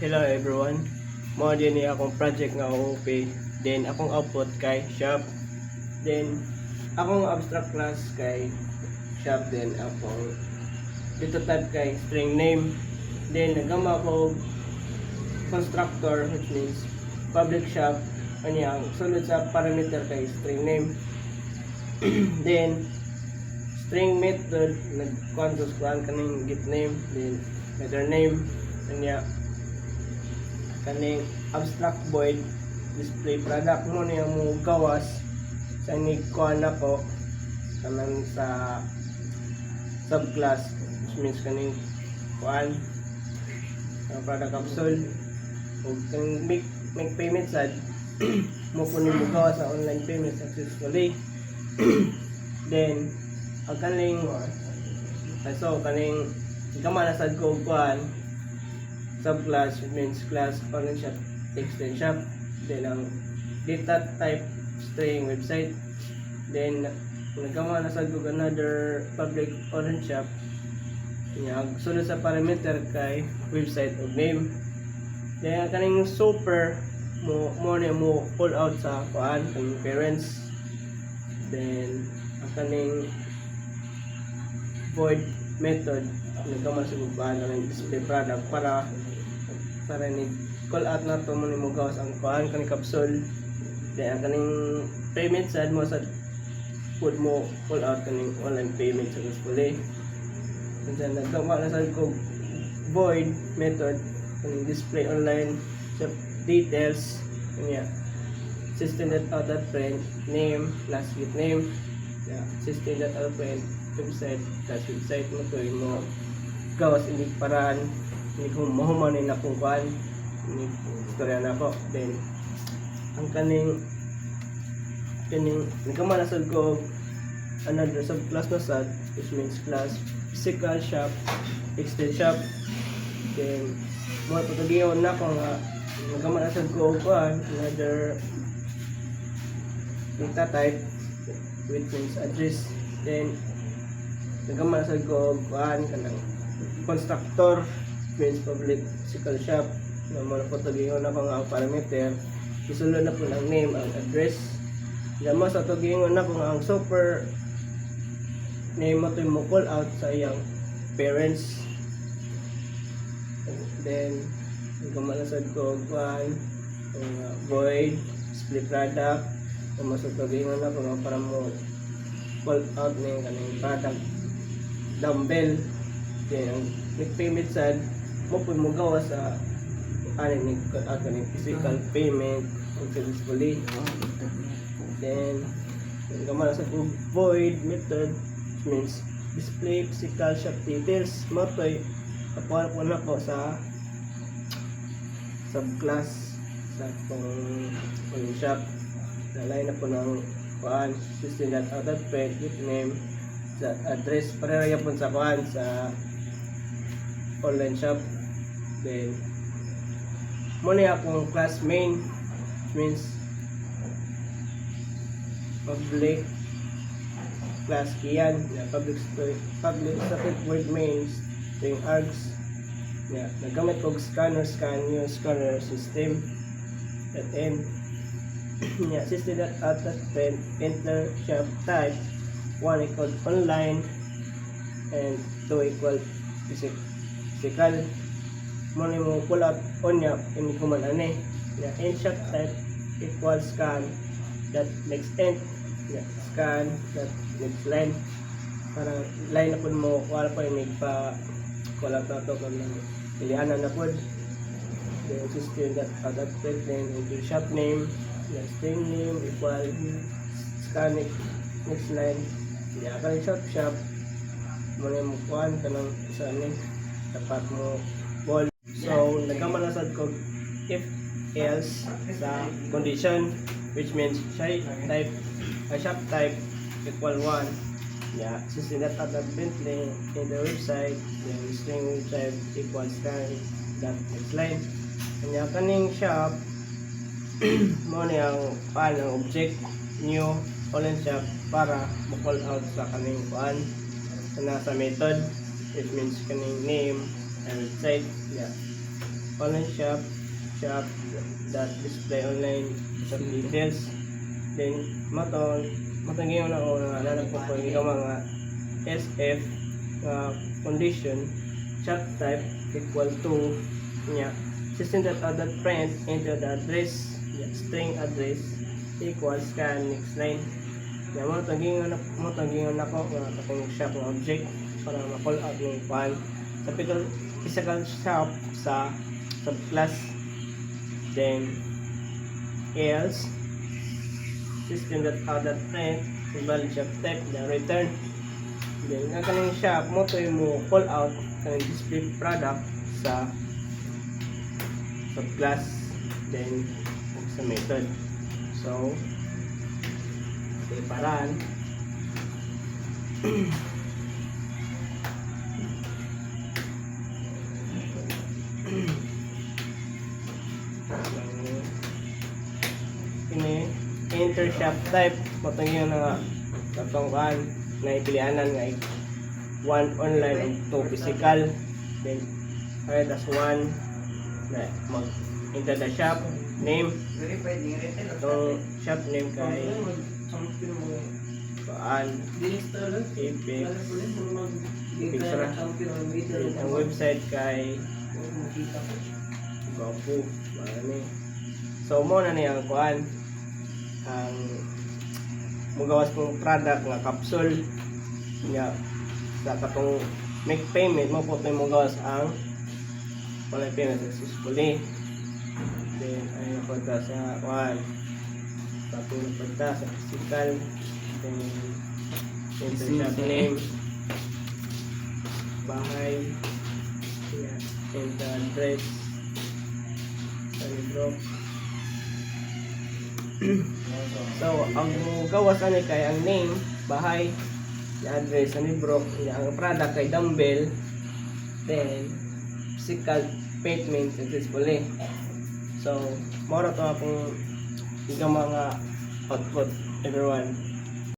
Hello everyone. Mo din ni akong project nga OOP. Then akong output kay shop. Then akong abstract class kay shop. Then akong dito type kay string name. Then nagama ko constructor, which means public shop. Ang sulod sa parameter kay string name. Then string method nag-consist kaning get name, then method name kaning abstract void display product mo niya mo gawas sa nigkuan ako kanang sa subclass, which means kaning kuan product capsule ug kaning make payment sad mo po ni mo gawas sa online payment successfully. Then ang kaning so kaning gamana sad ko kuan subclass, which means class online shop extend shop. Then ang data type string website. Then nagkama na sa Google another public online shop. Sunod sa parameter kay website o name. Then ang kaning super mo pull out sa kuan kaning parents. Then ang kaning void method nagkama sa Google ng display product para ni call out na to mo ni mo gawas ang kuan kaning capsule. Then ang kaning payment sad mo sa put mo call out kaning online payment successfully. Then nagkama na sad ko void method kaning display online sa details kanya system.out.print name plus get name, system.out.print website plus website mo to mo gawas ini paraan ni kung mahumanin na kung kuan ni istorya na ko. Then ang kaning nagkama na sad ko another subclass na sad, which means class physical shop extend shop. Then mga pagkagiyon na ko nga nagkama na sad ko kuan another data type, which means address. Then nagkama na sad ko kuan kanang constructor, means public physical shop na mga pagkagiyon na ko nga parameter. Isulod na po ng name ang address. Lama sa pagkagiyon na ko nga ang super name mo to mo call out sa iyang parents. Then nagkamalasad ko kuan void display product na masapagin na ko nga para mo call out ng kaning product dumbbell. Then ang payment sad mo po mo gawa sa ni call out kaning physical payment successfully. Then nagkamalasad ko void method, which means display physical shop details mo to kapuan po na ko sa subclass sa pang shop. Nalay na po ng kuan system.out.print with name sa address pareha po sa kuan sa online shop. Then muna akong class main, which means public class kiyan public static void main string args. Nagamit ko scanner scan yung scanner system at end. System.out.print enter shop type 1 equal online and 2 equal physical. Muna mo pull out on niya ini command ane end shop type equal scan that next end scan that next line para line na po mo wala pa yung pa wala pa ito kung pilihanan na po. Then system.out.print then into shop name string name equal scan next line kaya shop muna mo kuhan ka ng isa dapat mo ball. So nagkamalasad ko if else sa condition, which means shop type equal 1 system.out.print in the website then string website equal scan that next line kanya kaning shop mo niyang ang object new online shop para mo-call out sa kaning kuan sa method, which means kaning name and website online shop that display online shop details. Then matangin na ako na nalagpo ko yung mga SF condition shop type equal to nya system that other print into the address string address equals scan next line. Yan mo tagingon ako nga katong shop ng object para ma-call out yung file sa physical shop sa subclass. Then else system that other print valid shop type the return. Then nga kaning shop mo to mo call out kaning display product sa subclass then sa method. So separan ini enter shop type matangin na katong kan na ipilianan nga 1 online ug 2 physical. Then that's 1 na mag enter the shop name. Itong shop name kay Paan Apex Pixra. Ang website kay Gopu marami. So mo na niya ang kuan ang magawas kong product nga capsule nga sa katong make payment mo po tayo magawas ang online payment successfully. Then ay napunta sa kuan tapos napunta sa physical. Then enter shop name bahay enter address drop. So ang gawas ani kay ang name bahay, ang address ani bro, ang product kay dumbbell, then physical payment successfully. So moro to akong mga output everyone.